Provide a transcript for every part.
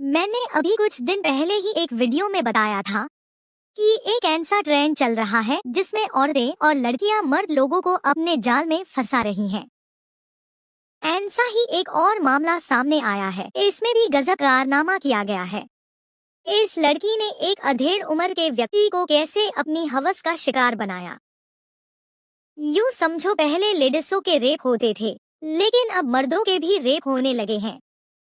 मैंने अभी कुछ दिन पहले ही एक वीडियो में बताया था कि एक ऐसा ट्रेंड चल रहा है जिसमें औरतें और लड़कियां मर्द लोगों को अपने जाल में फंसा रही हैं। ऐसा ही एक और मामला सामने आया है। इसमें भी गजब कारनामा किया गया है। इस लड़की ने एक अधेड़ उम्र के व्यक्ति को कैसे अपनी हवस का शिकार बनाया। यूं समझो, पहले लेडीजों के रेप होते थे, लेकिन अब मर्दों के भी रेप होने लगे हैं।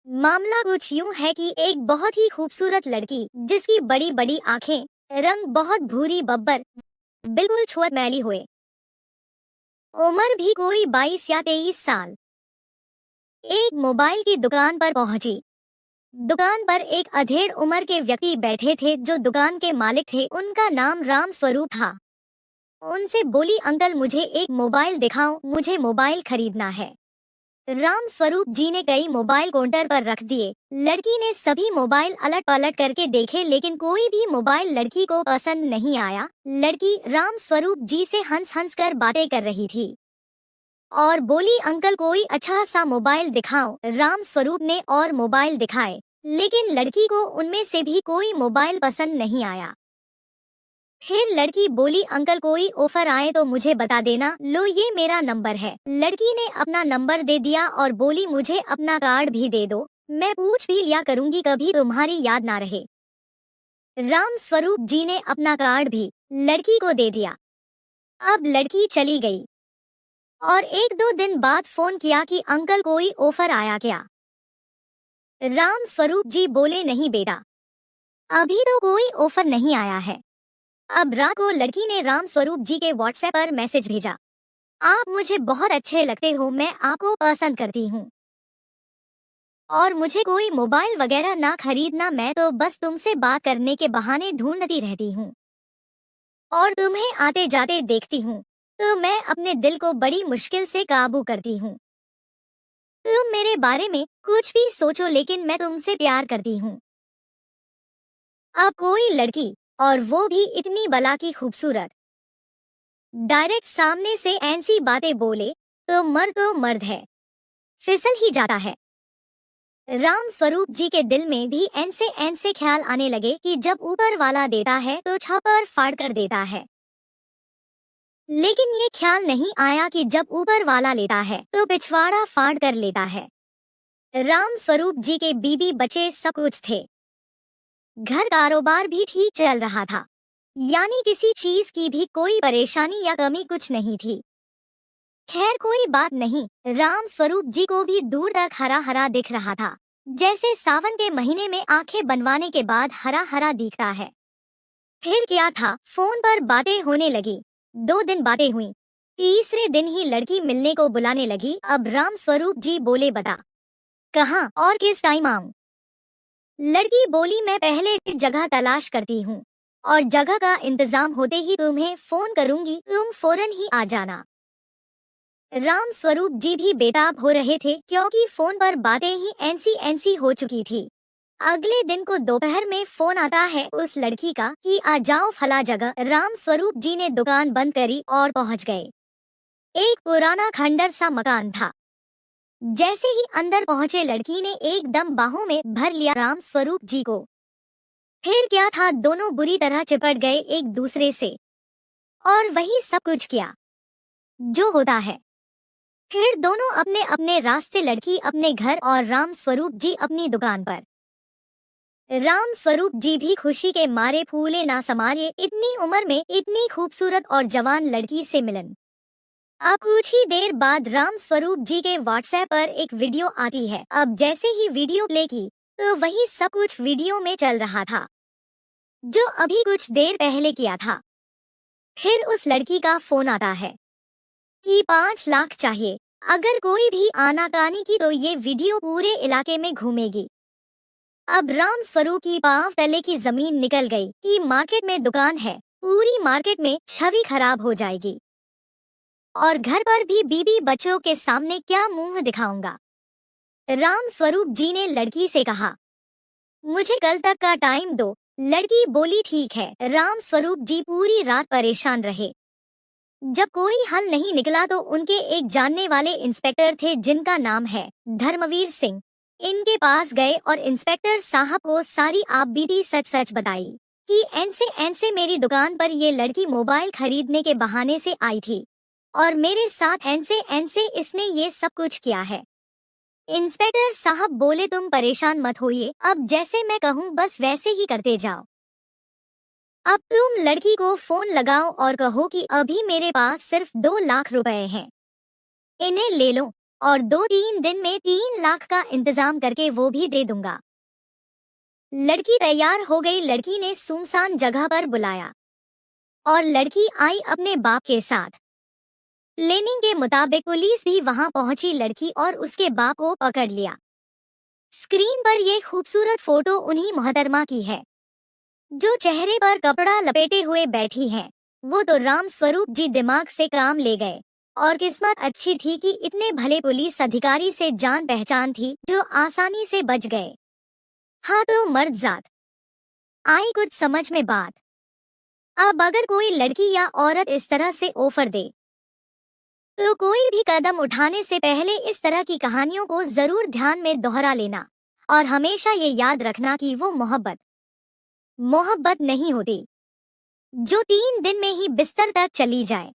मामला कुछ यूं है कि एक बहुत ही खूबसूरत लड़की जिसकी बड़ी बड़ी आंखें, रंग बहुत भूरी बब्बर, बिल्कुल छुअत मैली हुए, उम्र भी कोई 22 या 23 साल, एक मोबाइल की दुकान पर पहुंची। दुकान पर एक अधेड़ उम्र के व्यक्ति बैठे थे जो दुकान के मालिक थे। उनका नाम राम स्वरूप था। उनसे बोली, अंकल मुझे एक मोबाइल दिखाओ, मुझे मोबाइल खरीदना है। राम स्वरूप जी ने कई मोबाइल काउंटर पर रख दिए। लड़की ने सभी मोबाइल अलट पलट करके देखे, लेकिन कोई भी मोबाइल लड़की को पसंद नहीं आया। लड़की राम स्वरूप जी से हंस हंस कर बातें कर रही थी और बोली, अंकल कोई अच्छा सा मोबाइल दिखाओ। राम स्वरूप ने और मोबाइल दिखाए, लेकिन लड़की को उनमें से भी कोई मोबाइल पसंद नहीं आया। फिर लड़की बोली, अंकल कोई ऑफर आए तो मुझे बता देना, लो ये मेरा नंबर है। लड़की ने अपना नंबर दे दिया और बोली, मुझे अपना कार्ड भी दे दो, मैं पूछ भी लिया करूंगी, कभी तुम्हारी याद ना रहे। राम स्वरूप जी ने अपना कार्ड भी लड़की को दे दिया। अब लड़की चली गई और एक दो दिन बाद फोन किया कि अंकल कोई ऑफर आया क्या। राम स्वरूप जी बोले, नहीं बेटा, अभी तो कोई ऑफर नहीं आया है। अब रात को लड़की ने राम स्वरूप जी के व्हाट्सएप पर मैसेज भेजा, आप मुझे बहुत अच्छे लगते हो, मैं आपको पसंद करती हूँ और मुझे कोई मोबाइल वगैरह ना खरीदना, मैं तो बस तुमसे बात करने के बहाने ढूंढती रहती हूँ और तुम्हें आते जाते देखती हूँ तो मैं अपने दिल को बड़ी मुश्किल से काबू करती हूँ। तुम मेरे बारे में कुछ भी सोचो, लेकिन मैं तुमसे प्यार करती हूँ। अब कोई लड़की, और वो भी इतनी बला की खूबसूरत, डायरेक्ट सामने से ऐसी बातें बोले तो मर्द है, फिसल ही जाता है। राम स्वरूप जी के दिल में भी ऐसे ऐसे ख्याल आने लगे कि जब ऊपर वाला देता है तो छप्पर फाड़ कर देता है, लेकिन ये ख्याल नहीं आया कि जब ऊपर वाला लेता है तो पिछवाड़ा फाड़ कर लेता है। राम स्वरूप जी के बीबी बच्चे सब कुछ थे, घर कारोबार भी ठीक चल रहा था, यानी किसी चीज की भी कोई परेशानी या कमी कुछ नहीं थी। खैर कोई बात नहीं, राम स्वरूप जी को भी दूर तक हरा हरा दिख रहा था, जैसे सावन के महीने में आंखें बनवाने के बाद हरा हरा दिखता है। फिर क्या था, फोन पर बातें होने लगी। 2 दिन बातें हुई, तीसरे दिन ही लड़की मिलने को बुलाने लगी। अब राम स्वरूप जी बोले, बता कहाँ और किस टाइम आऊं। लड़की बोली, मैं पहले जगह तलाश करती हूँ और जगह का इंतजाम होते ही तुम्हें फोन करूंगी, तुम फौरन ही आ जाना। राम स्वरूप जी भी बेताब हो रहे थे, क्योंकि फोन पर बातें ही ऐसी ऐसी हो चुकी थी। अगले दिन को दोपहर में फोन आता है उस लड़की का कि आ जाओ फला जगह। राम स्वरूप जी ने दुकान बंद करी और पहुंच गए। एक पुराना खंडर सा मकान था। जैसे ही अंदर पहुंचे, लड़की ने एकदम बाहों में भर लिया राम स्वरूप जी को। फिर क्या था, दोनों बुरी तरह चिपट गए एक दूसरे से और वही सब कुछ किया जो होता है। फिर दोनों अपने अपने रास्ते, लड़की अपने घर और राम स्वरूप जी अपनी दुकान पर। राम स्वरूप जी भी खुशी के मारे फूले ना समारे, इतनी उम्र में इतनी खूबसूरत और जवान लड़की से मिलन। अब कुछ ही देर बाद राम स्वरूप जी के व्हाट्सएप पर एक वीडियो आती है। अब जैसे ही वीडियो प्ले की तो वही सब कुछ वीडियो में चल रहा था जो अभी कुछ देर पहले किया था। फिर उस लड़की का फोन आता है कि 5 लाख चाहिए, अगर कोई भी आनाकानी की तो ये वीडियो पूरे इलाके में घूमेगी। अब राम स्वरूप की पांव तले की जमीन निकल गई कि मार्केट में दुकान है, पूरी मार्केट में छवि खराब हो जाएगी और घर पर भी बीबी बच्चों के सामने क्या मुंह दिखाऊंगा। राम स्वरूप जी ने लड़की से कहा, मुझे कल तक का टाइम दो। लड़की बोली, ठीक है। राम स्वरूप जी पूरी रात परेशान रहे। जब कोई हल नहीं निकला तो उनके एक जानने वाले इंस्पेक्टर थे जिनका नाम है धर्मवीर सिंह। इनके पास गए और इंस्पेक्टर साहब को सारी आप बीती सच सच बताई कि ऐसे मेरी दुकान पर ये लड़की मोबाइल खरीदने के बहाने से आई थी और मेरे साथ ऐसे इसने ये सब कुछ किया है। इंस्पेक्टर साहब बोले तुम परेशान मत होइए, अब जैसे मैं कहूँ बस वैसे ही करते जाओ। अब तुम लड़की को फोन लगाओ और कहो कि अभी मेरे पास सिर्फ 2 लाख रुपए हैं, इन्हें ले लो और 2-3 दिन में 3 लाख का इंतजाम करके वो भी दे दूंगा। लड़की तैयार हो गई। लड़की ने सुनसान जगह पर बुलाया और लड़की आई अपने बाप के साथ। प्लानिंग के मुताबिक पुलिस भी वहां पहुंची। लड़की और उसके बाप को पकड़ लिया। स्क्रीन पर ये खूबसूरत फोटो उन्हीं मोहतरमा की है जो चेहरे पर कपड़ा लपेटे हुए बैठी हैं। वो तो राम स्वरूप जी दिमाग से काम ले गए और किस्मत अच्छी थी कि इतने भले पुलिस अधिकारी से जान पहचान थी जो आसानी से बच गए। हाँ तो मर्द जात आई कुछ समझ में बात। अब अगर कोई लड़की या औरत इस तरह से ऑफर दे तो कोई भी कदम उठाने से पहले इस तरह की कहानियों को जरूर ध्यान में दोहरा लेना और हमेशा ये याद रखना कि वो मोहब्बत नहीं होती जो 3 दिन में ही बिस्तर तक चली जाए।